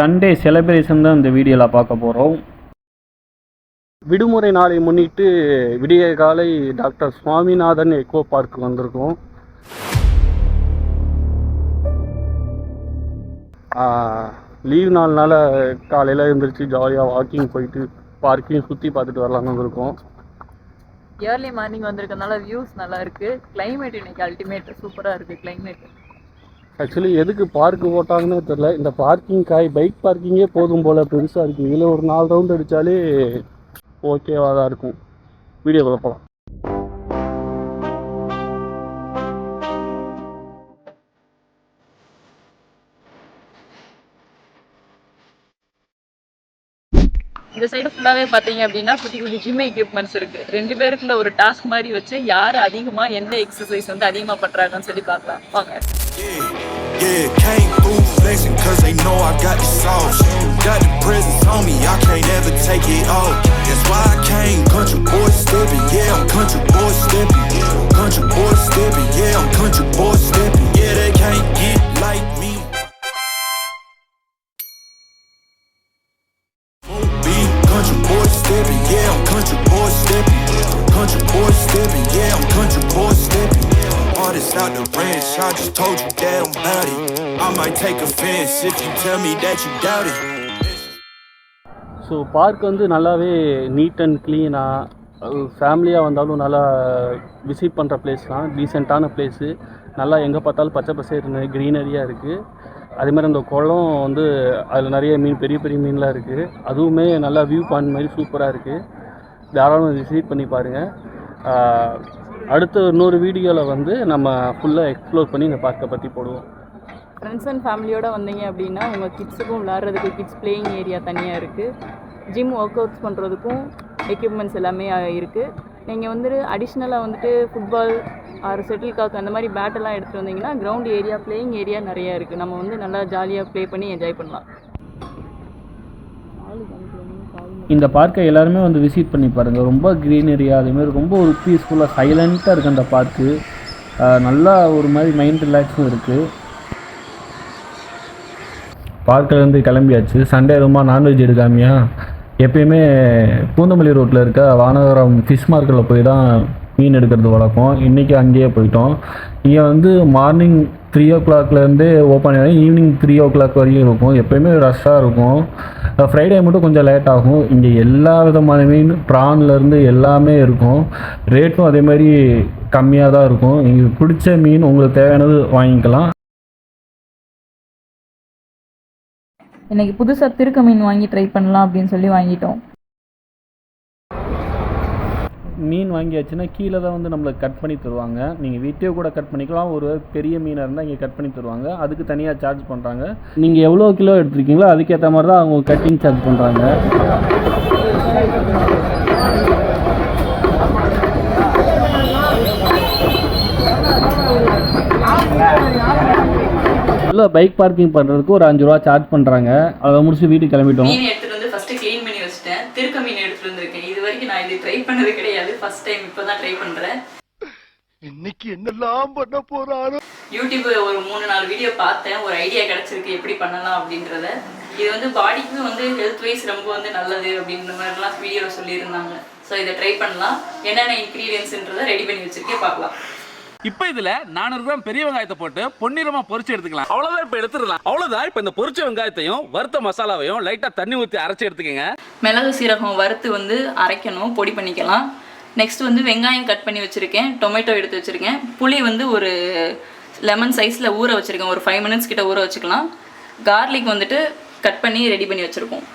Sunday celebration தான் இந்த வீடியோவில் பார்க்க போகிறோம். விடுமுறை நாளை முன்னிட்டு விடிய காலை டாக்டர் சுவாமிநாதன் எக்கோ பார்க் வந்திருக்கோம். லீவ் நாள்னால காலையில் எழுந்திரிச்சு ஜாலியாக வாக்கிங் போயிட்டு பார்க்கையும் சுற்றி பார்த்துட்டு வரலாம்னு வந்திருக்கோம். ஏர்லி மார்னிங் வந்திருக்கனால வியூஸ் நல்லா இருக்குது. கிளைமேட் இன்னைக்கு அல்டிமேட் சூப்பராக இருக்குது கிளைமேட். ஆக்சுவலி எதுக்கு பார்க்கு போட்டாங்கன்னு தெரில. இந்த பார்க்கிங் பைக் பார்க்கிங்கே போதும் போல் பெருசாக இருக்குது. இதில் ஒரு 4 ரவுண்ட் அடித்தாலே ஓகேவாக தான் இருக்கும். வீடியோக்குள்ள போகலாம். இந்த சைடு ஃபுல்லாகவே பார்த்தீங்க அப்படின்னா குட்டி குட்டி ஜிம் எக்யூப்மெண்ட்ஸ் இருக்குது. 2 பேருக்குள்ள ஒரு டாஸ்க் மாதிரி வச்சு யார் அதிகமாக எந்த எக்ஸசைஸ் வந்து அதிகமாக பண்ணுறாங்கன்னு சொல்லி பார்க்கலாம் வாங்க. Yeah, can't fool flexing cause they know I got the sauce. Got the presence on me, I can't ever take it off. That's why I came country boy stepping. Yeah, I'm country boy stepping. Country boy stepping. Yeah, I'm country boy stepping. Yeah, they can't get like me. Be country boy stepping. Yeah, I'm country boy stepping. Country boy stepping. Yeah, I'm country boy stepping. Artists out the ranch, I just told you damn about it. I might take offense if you tell me that you doubt it. So park வந்து நல்லாவே NEET and க்ளீனாக ஃபேமிலியாக வந்தாலும் நல்லா visit பண்ணுற place தான். டீசெண்டான place. நல்லா எங்கே பார்த்தாலும் பச்சை பசேர்னு க்ரீனரியாக இருக்குது. அதேமாதிரி அந்த குளம் வந்து அதில் நிறைய மீன், பெரிய பெரிய மீன்லாம் இருக்குது. அதுவுமே நல்லா வியூ பாயிண்ட் மாதிரி சூப்பராக இருக்குது. தாராளமாக விசிட் பண்ணி பாருங்கள். அடுத்த இன்னொரு வீடியோவில் வந்து நம்ம ஃபுல்லாக எக்ஸ்ப்ளோர் பண்ணி இந்த பார்க்கை பற்றி போடுவோம். ஃப்ரெண்ட்ஸ் அண்ட் ஃபேமிலியோடு வந்தீங்க அப்படின்னா உங்கள் கிட்ஸுக்கும் விளாட்றதுக்கு கிட்ஸ் பிளேயிங் ஏரியா தனியாக இருக்குது. ஜிம் ஒர்க் அவுட்ஸ் பண்ணுறதுக்கும் எக்யூப்மெண்ட்ஸ் எல்லாமே இருக்குது. நீங்கள் வந்துட்டு அடிஷ்னலாக வந்துட்டு ஃபுட்பால் ஆர் செட்டில் காக் அந்த மாதிரி பேட்டெல்லாம் எடுத்துகிட்டு வந்தீங்கன்னா கிரவுண்ட் ஏரியா, பிளேயிங் ஏரியா நிறையா இருக்குது. நம்ம வந்து நல்லா ஜாலியாக ப்ளே பண்ணி என்ஜாய் பண்ணலாம். இந்த பார்க்கை எல்லாருமே வந்து விசிட் பண்ணி பாருங்கள். ரொம்ப க்ரீனரியாக அதேமாதிரி ரொம்ப ஒரு பீஸ்ஃபுல்லாக சைலண்ட்டாக இருக்குது அந்த பார்க்கு. நல்லா ஒரு மாதிரி மைண்ட் ரிலாக்ஸும் இருக்குது. பார்க்கிலேருந்து கிளம்பியாச்சு. சண்டே ரொம்ப நான்வெஜ் எடுக்காமையா எப்பயுமே பூந்தமல்லி ரோட்டில் இருக்க வானகரம் ஃபிஷ் மார்க்கெட்டில் போய் தான் மீன் எடுக்கிறது வழக்கம். இன்றைக்கி அங்கேயே போயிட்டோம். இங்கே வந்து மார்னிங் 3 o'clockலேருந்தே ஓப்பன் ஆகி ஈவினிங் 3 o'clock வரைக்கும் இருக்கும். எப்போயுமே ரஷ்ஷாக இருக்கும். ஃப்ரைடே மட்டும் கொஞ்சம் லேட் ஆகும். இங்கே எல்லா விதமான மீன், ப்ரான்லேருந்து எல்லாமே இருக்கும். ரேட்டும் அதேமாதிரி கம்மியாக தான் இருக்கும். உங்களுக்கு பிடிச்ச மீன் உங்களுக்கு தேவையானது வாங்கிக்கலாம். இன்றைக்கி புதுசாக திருக்க மீன் வாங்கி ட்ரை பண்ணலாம் அப்படின்னு சொல்லி வாங்கிட்டோம். மீன் வாங்கியாச்சுன்னா கீழே தான் வந்து நம்மளுக்கு கட் பண்ணி தருவாங்க. நீங்கள் வீட்டையே கூட கட் பண்ணிக்கலாம். ஒரு பெரிய மீனாக இருந்தால் இங்கே கட் பண்ணி தருவாங்க. அதுக்கு தனியாக சார்ஜ் பண்ணுறாங்க. நீங்கள் எவ்வளோ கிலோ எடுத்துருக்கீங்களோ அதுக்கேற்ற மாதிரி தான் அவங்க கட்டிங் சார்ஜ் பண்ணுறாங்க. இல்லை, பைக் பார்க்கிங் பண்ணுறதுக்கு ஒரு 5 ரூபா சார்ஜ் பண்ணுறாங்க. அதை முடிச்சு வீட்டுக்கு கிளம்பிட்டோம். க்ளீன் பண்ணி வச்சுட்டேன். திருக்க மீன் எடுத்துட்டு வந்திருக்கேன். இது வரைக்கும் நான் இது ட்ரை பண்ணது கிடையாது. ஃபர்ஸ்ட் டைம் இப்போ தான் ட்ரை பண்ணுறேன். இன்னைக்கு என்னெல்லாம் பண்ண போறாரு. யூடியூப்ல ஒரு 3-4 வீடியோ பார்த்தேன். ஒரு ஐடியா கிடைச்சிருக்கு எப்படி பண்ணலாம் அப்படின்றத. இது வந்து பாடிக்கும் வந்து ஹெல்த் வைஸ் ரொம்ப வந்து நல்லது அப்படின்ற மாதிரிலாம் வீடியோவில் சொல்லியிருந்தாங்க. ஸோ இதை ட்ரை பண்ணலாம். என்னென்ன இன்க்ரீடியன்ஸ்ன்றதை ரெடி பண்ணி வச்சிருக்கேன், பார்க்கலாம். இப்போ இதுல 400 கிராம் பெரிய வெங்காயத்தை போட்டு பொன்னிறமா பொரிச்சு எடுத்துக்கலாம். அவ்வளவுதான். இப்போ எடுத்துடலாம். அவ்வளவுதான். இப்போ இந்த பொரிச்ச வெங்காயத்தையும் வறுத்த மசாலாவையும் லைட்டா தண்ணி ஊற்றி அரைச்சி எடுத்துக்கங்க. மிளகு சீரகம் வறுத்து வந்து அரைக்கணும், பொடி பண்ணிக்கலாம். நெக்ஸ்ட் வந்து வெங்காயம் கட் பண்ணி வச்சிருக்கேன். டொமேட்டோ எடுத்து வச்சிருக்கேன். புளி வந்து ஒரு லெமன் சைஸில் ஊற வச்சிருக்கேன். ஒரு 5 minutes கிட்ட ஊற வச்சுக்கலாம். கார்லிக் வந்துட்டு கட் பண்ணி ரெடி பண்ணி வச்சிருக்கோம்.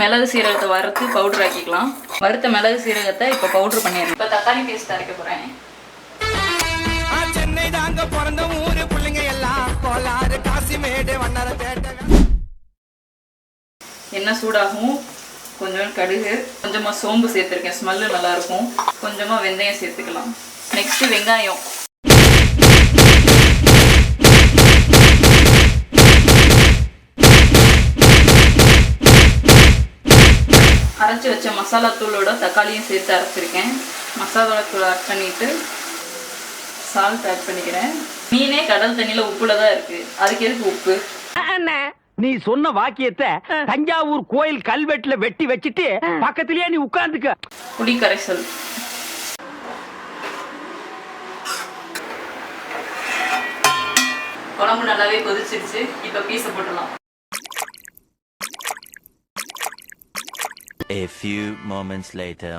மிளகு சீரகத்தை வறுத்து பவுடர் ஆக்கிக்கலாம். வறுத்த மிளகு சீரகத்தை இப்போ பவுடர் பண்ணிடுறேன். இப்போ தக்காளி பேஸ்ட் அரைக்க போகிறேன். சென்னை தாங்க பிறந்த ஊரு பிள்ளைங்க எல்லாம் கோலாறு காசிமேடு வண்ணரப்பேட்டை. எண்ணெய் சூடாகும். கொஞ்சம் கடுகு, கொஞ்சமாக சோம்பு சேர்த்துருக்கேன். ஸ்மெல்லு நல்லாயிருக்கும். கொஞ்சமாக வெந்தயம் சேர்த்துக்கலாம். நெக்ஸ்ட்டு வெங்காயம். அரைச்சி வச்ச மசாலா தூளோட தக்காளியும் சேர்த்து அரைச்சிருக்கேன். மசாலா தூள் ஆட் பண்ணிவிட்டு சால்ட் ஆட் பண்ணிக்கிறேன். மீனே கடல் தண்ணியில் உப்புல தான் இருக்குது, அதுக்கு எதுக்கு உப்பு? நீ சொன்ன வாக்கியத்தை தஞ்சாவூர் கோயில் கல்வெட்டுல வெட்டி வச்சிட்டு பக்கத்திலேயே நீ உட்கார்ந்துக்க. புளி கரைசல். குழம்பு நல்லாவே கொதிச்சிருச்சு. இப்போ பீஸை போட்டுடலாம். A few moments later.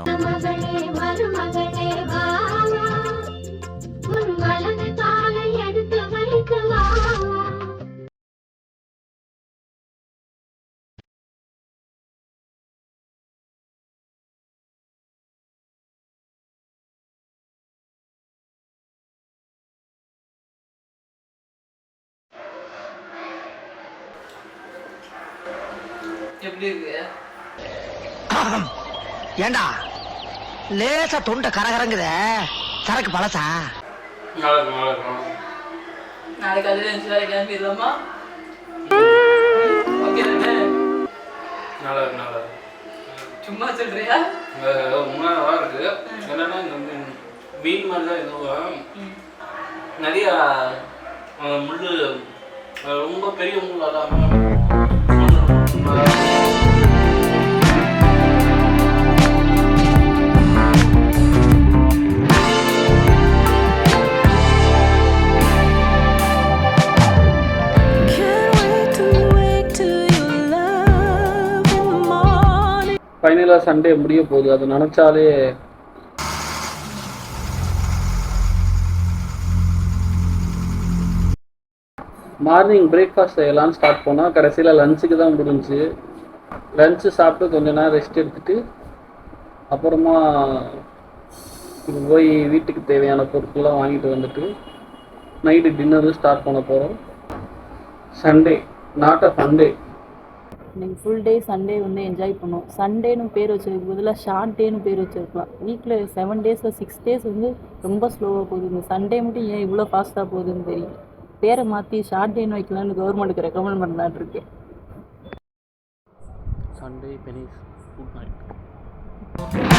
எப்படி இருக்கு? ஏண்டா லேசா தொண்டை கரகரங்குத, சரக்கு பழசா? நாளைக்கு அது 5 வேலை கிளம்பிடலாமா? ஓகே தானே? சும்மா சொல்றியா? உண்மையாக இருக்கு. என்னன்னா இந்த மீன் மாதிரி தான் இதுவும் நிறைய முள், ரொம்ப பெரிய முள் இல்லாமல் ஃபைனலாக சண்டே முடிய போகுது. அது நினச்சாலே மார்னிங் பிரேக்ஃபாஸ்ட் செய்யலான்னு ஸ்டார்ட் பண்ணோம். கடைசியில் லஞ்சுக்கு தான் முடிஞ்சு. லஞ்சு சாப்பிட்டு கொஞ்ச நேரம் ரெஸ்ட் எடுத்துகிட்டு அப்புறமா போய் வீட்டுக்கு தேவையான பொருட்கள்லாம் வாங்கிட்டு வந்துட்டு நைட்டு டின்னரும் ஸ்டார்ட் பண்ண போகிறோம். Sunday not a funday. நீங்கள் ஃபுல் டே சண்டே வந்து என்ஜாய் பண்ணோம். சண்டேன்னு பேர் வச்சதுக்கு பதிலாக ஷார்ட் டேன்னு பேர் வச்சுருக்கலாம். வீக்கில் 7 days 6 days வந்து ரொம்ப ஸ்லோவாக போகுது. இந்த சண்டே மட்டும் ஏன் இவ்வளோ ஃபாஸ்ட்டாக போகுதுன்னு தெரியல. பேரை மாற்றி ஷார்ட் டேன்னு வைக்கலான்னு கவர்மெண்ட்டுக்கு ரெக்கமெண்ட் பண்ணலான்னு இருக்கேன். Sunday penis good night.